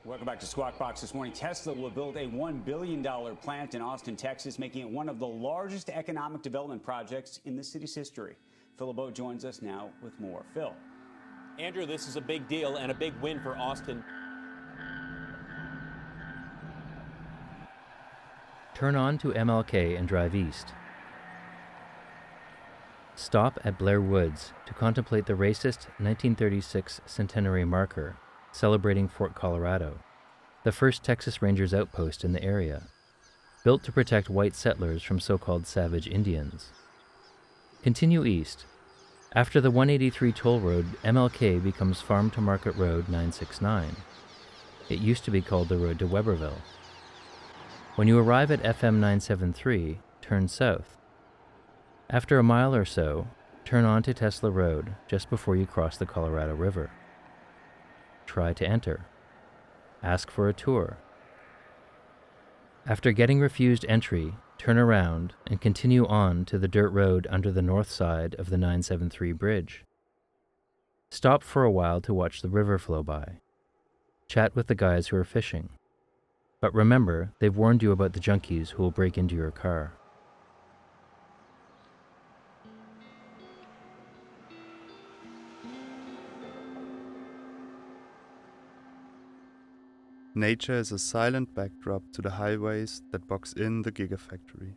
Welcome back to Squawk Box. This morning, Tesla will build a $1 billion plant in Austin, Texas, making it one of the largest economic development projects in the city's history. Phil LeBeau joins us now with more. Phil. Andrew, this is a big deal and a big win for Austin. Turn on to MLK and drive east. Stop at Blair Woods to contemplate the racist 1936 centenary marker celebrating Fort Colorado, the first Texas Rangers outpost in the area, built to protect white settlers from so-called savage Indians. Continue east. After the 183 toll road, MLK becomes Farm to Market Road 969. It used to be called the road to Weberville. When you arrive at FM 973, turn south. After a mile or so, turn on to Tesla Road just before you cross the Colorado River. Try to enter. Ask for a tour. After getting refused entry, turn around and continue on to the dirt road under the north side of the 973 bridge. Stop for a while to watch the river flow by. Chat with the guys who are fishing. But remember, they've warned you about the junkies who will break into your car. Nature is a silent backdrop to the highways that box in the Gigafactory.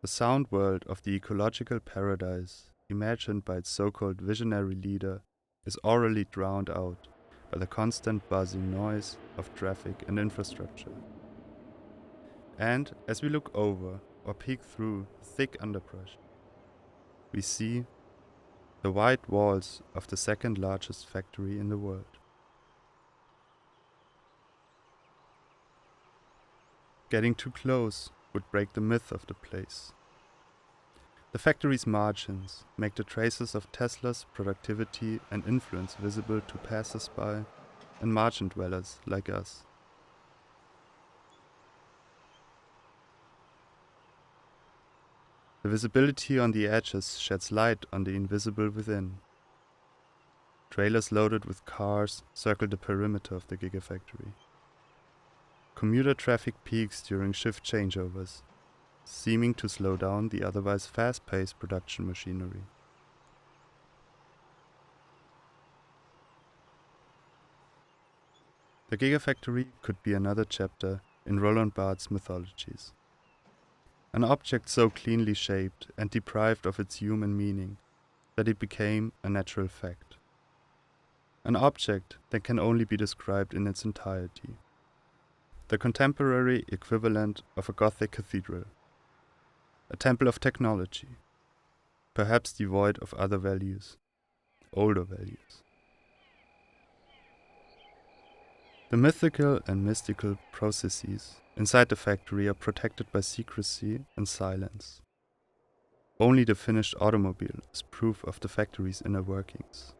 The sound world of the ecological paradise, imagined by its so-called visionary leader, is orally drowned out by the constant buzzing noise of traffic and infrastructure. And as we look over or peek through the thick underbrush, we see the white walls of the second largest factory in the world. Getting too close would break the myth of the place. The factory's margins make the traces of Tesla's productivity and influence visible to passers-by and margin dwellers like us. The visibility on the edges sheds light on the invisible within. Trailers loaded with cars circle the perimeter of the Gigafactory. Commuter traffic peaks during shift changeovers, seeming to slow down the otherwise fast-paced production machinery. The Gigafactory could be another chapter in Roland Barthes' mythologies. An object so cleanly shaped and deprived of its human meaning that it became a natural fact. An object that can only be described in its entirety. The contemporary equivalent of a Gothic cathedral, a temple of technology, perhaps devoid of other values, older values. The mythical and mystical processes inside the factory are protected by secrecy and silence. Only the finished automobile is proof of the factory's inner workings.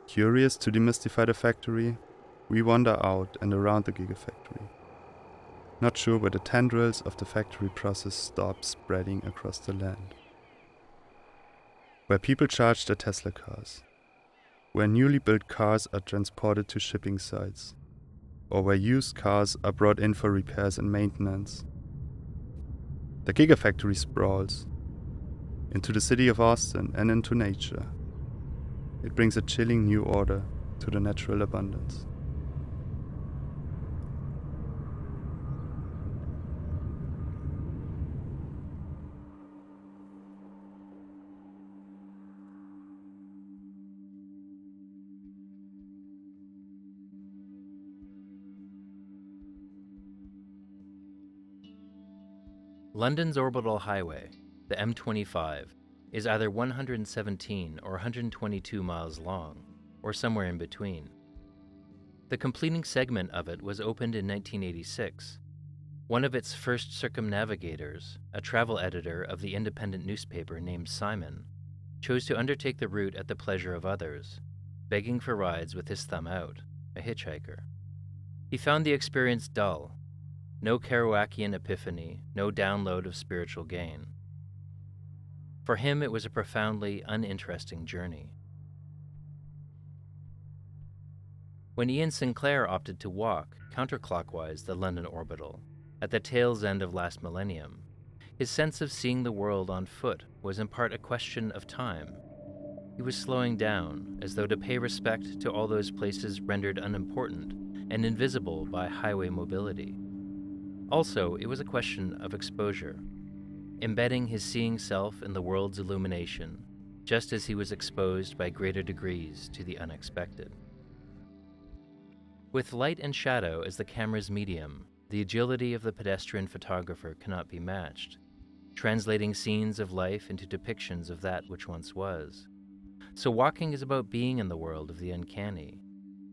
Curious to demystify the factory, we wander out and around the Gigafactory, not sure where the tendrils of the factory process stop spreading across the land. Where people charge their Tesla cars, where newly built cars are transported to shipping sites, or where used cars are brought in for repairs and maintenance. The Gigafactory sprawls into the city of Austin and into nature. It brings a chilling new order to the natural abundance. London's Orbital Highway, the M25, is either 117 or 122 miles long, or somewhere in between. The completing segment of it was opened in 1986. One of its first circumnavigators, a travel editor of the independent newspaper named Simon, chose to undertake the route at the pleasure of others, begging for rides with his thumb out, a hitchhiker. He found the experience dull. No Kerouacian epiphany, no download of spiritual gain. For him, it was a profoundly uninteresting journey. When Ian Sinclair opted to walk counterclockwise the London Orbital at the tail's end of last millennium, his sense of seeing the world on foot was in part a question of time. He was slowing down, as though to pay respect to all those places rendered unimportant and invisible by highway mobility. Also, it was a question of exposure, embedding his seeing self in the world's illumination, just as he was exposed by greater degrees to the unexpected. With light and shadow as the camera's medium, the agility of the pedestrian photographer cannot be matched, translating scenes of life into depictions of that which once was. So walking is about being in the world of the uncanny.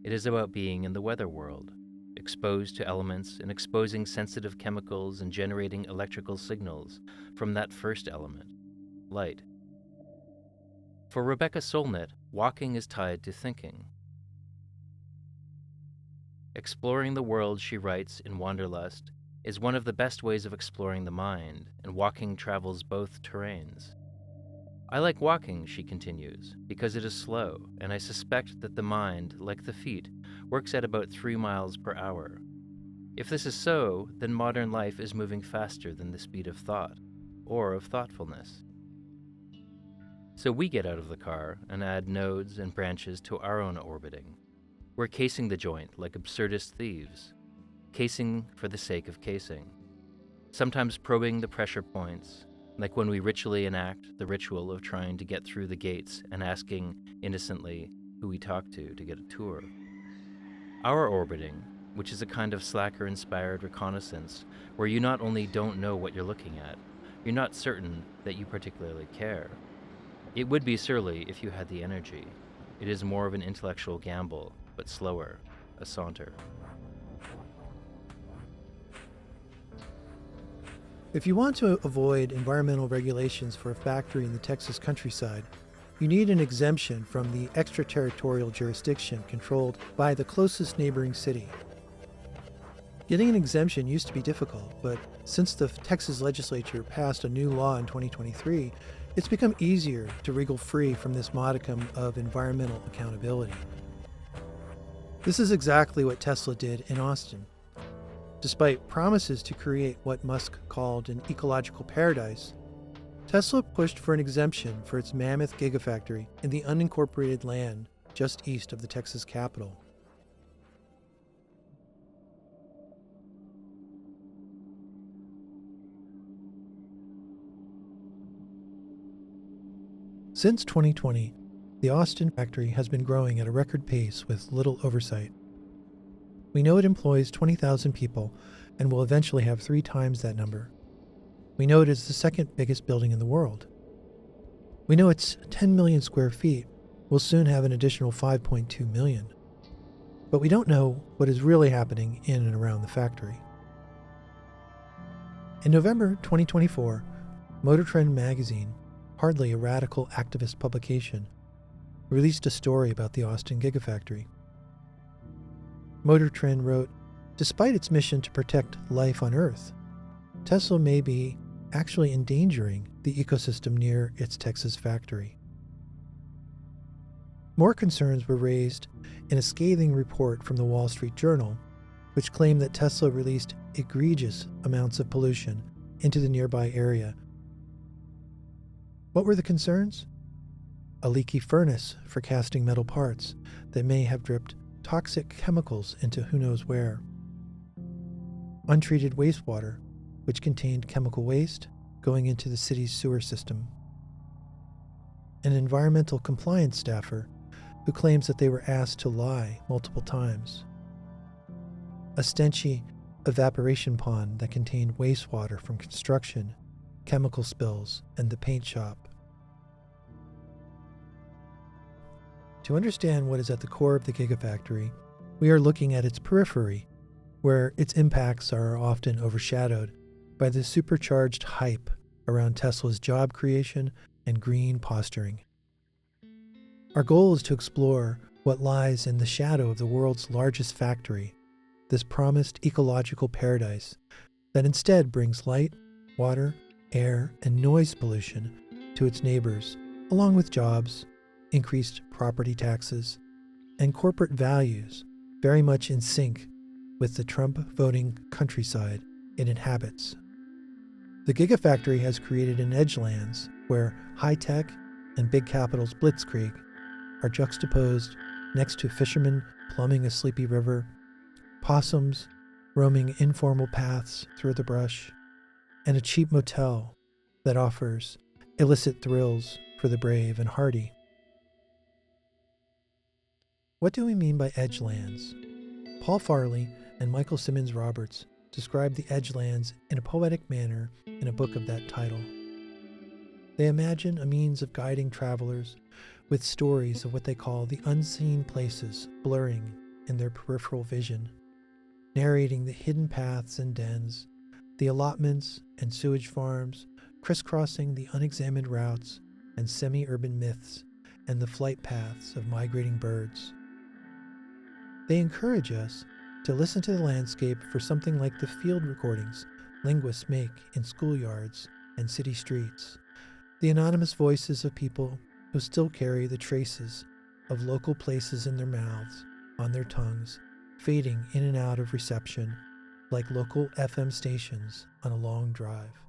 It is about being in the weather world, exposed to elements and exposing sensitive chemicals and generating electrical signals from that first element, light. For Rebecca Solnit, walking is tied to thinking. Exploring the world, she writes in Wanderlust, is one of the best ways of exploring the mind, and walking travels both terrains. I like walking, she continues, because it is slow, and I suspect that the mind, like the feet, works at about 3 miles per hour. If this is so, then modern life is moving faster than the speed of thought, or of thoughtfulness. So we get out of the car and add nodes and branches to our own orbiting. We're casing the joint like absurdist thieves, casing for the sake of casing, sometimes probing the pressure points, like when we ritually enact the ritual of trying to get through the gates and asking innocently who we talk to get a tour. Our orbiting, which is a kind of slacker-inspired reconnaissance where you not only don't know what you're looking at, you're not certain that you particularly care. It would be surly if you had the energy. It is more of an intellectual gamble, but slower, a saunter. If you want to avoid environmental regulations for a factory in the Texas countryside, you need an exemption from the extraterritorial jurisdiction controlled by the closest neighboring city. Getting an exemption used to be difficult, but since the Texas legislature passed a new law in 2023, it's become easier to wriggle free from this modicum of environmental accountability. This is exactly what Tesla did in Austin. Despite promises to create what Musk called an ecological paradise, Tesla pushed for an exemption for its mammoth Gigafactory in the unincorporated land just east of the Texas capital. Since 2020, the Austin factory has been growing at a record pace with little oversight. We know it employs 20,000 people and will eventually have 3 times that number. We know it is the second biggest building in the world. We know its 10 million square feet will soon have an additional 5.2 million. But we don't know what is really happening in and around the factory. In November 2024, Motor Trend magazine, hardly a radical activist publication, released a story about the Austin Gigafactory. Motor Trend wrote, despite its mission to protect life on Earth, Tesla may be actually endangering the ecosystem near its Texas factory. More concerns were raised in a scathing report from the Wall Street Journal, which claimed that Tesla released egregious amounts of pollution into the nearby area. What were the concerns? A leaky furnace for casting metal parts that may have dripped toxic chemicals into who knows where. Untreated wastewater, which contained chemical waste going into the city's sewer system. An environmental compliance staffer who claims that they were asked to lie multiple times. A stenchy evaporation pond that contained wastewater from construction, chemical spills, and the paint shop. To understand what is at the core of the Gigafactory, we are looking at its periphery, where its impacts are often overshadowed by the supercharged hype around Tesla's job creation and green posturing. Our goal is to explore what lies in the shadow of the world's largest factory, this promised ecological paradise that instead brings light, water, air, and noise pollution to its neighbors, along with jobs, increased property taxes, and corporate values very much in sync with the Trump-voting countryside it inhabits. The Gigafactory has created an edgelands where high-tech and big capitals Blitzkrieg are juxtaposed next to fishermen plumbing a sleepy river, possums roaming informal paths through the brush, and a cheap motel that offers illicit thrills for the brave and hardy. What do we mean by edgelands? Paul Farley and Michael Simmons Roberts describe the edgelands in a poetic manner in a book of that title. They imagine a means of guiding travelers with stories of what they call the unseen places blurring in their peripheral vision, narrating the hidden paths and dens, the allotments and sewage farms, crisscrossing the unexamined routes and semi-urban myths and the flight paths of migrating birds. They encourage us to listen to the landscape for something like the field recordings linguists make in schoolyards and city streets, the anonymous voices of people who still carry the traces of local places in their mouths, on their tongues, fading in and out of reception like local FM stations on a long drive.